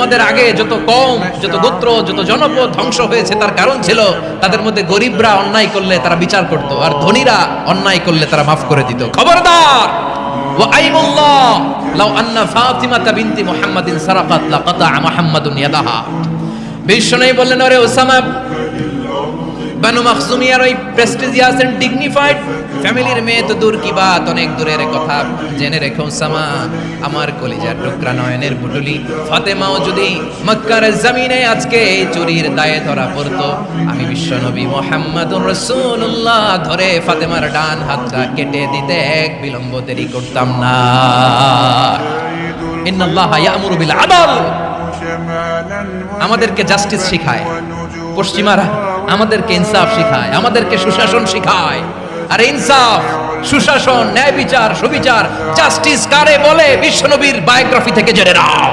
আমাদের আগে যত কম, যত গোত্র, যত জনপদ ধ্বংস হয়েছে তার কারণ ছিল তাদের মধ্যে গরিবরা অন্যায় করলে তারা বিচার করত, আর ধনীরা অন্যায় করলে তারা মাফ করে দিত। খবরদার, ওয়া আইমুল্লাহ লাউ আন্না ফাতিমাতা বিনতি মুহাম্মাদিন সারাকাত লাকাতা মুহাম্মাদুন ইয়াদাহা। বিশ্বনবী বললেন, ওরে ওসামা, বানু মাখজুমিয়ার ওই প্রেস্টিজিয়াস এন্ড ডিগনিফাইড ফ্যামিলির মেয়ে তো দূর কি বাত, অনেক দূরের কথা। জেনে রেখো ওসামা, আমার কলিজার টুকরা নয়নের পুটুলি ফাতেমাও যদি মক্কার জমিনে আজকে এই চুরির দায়ে ধরা পড়তো, আমি বিশ্বনবী মুহাম্মাদুর রাসূলুল্লাহ ধরে ফাতেমার ডান হাতটা কেটে দিতে এক বিলম্ব দেরি করতাম না। ইন্নাল্লাহা ইয়া'মুরু বিল আদল, আমাদেরকে জাস্টিস শিখায়। পশ্চিমারা আমাদেরকে ইনসাফ শিখায়, আমাদেরকে সুশাসন শিখায়। আর ইনসাফ, সুশাসন, ন্যায় বিচার, সুবিচার, জাস্টিস কারে বলে বিশ্বনবীর বায়োগ্রাফি থেকে জেনে নাও।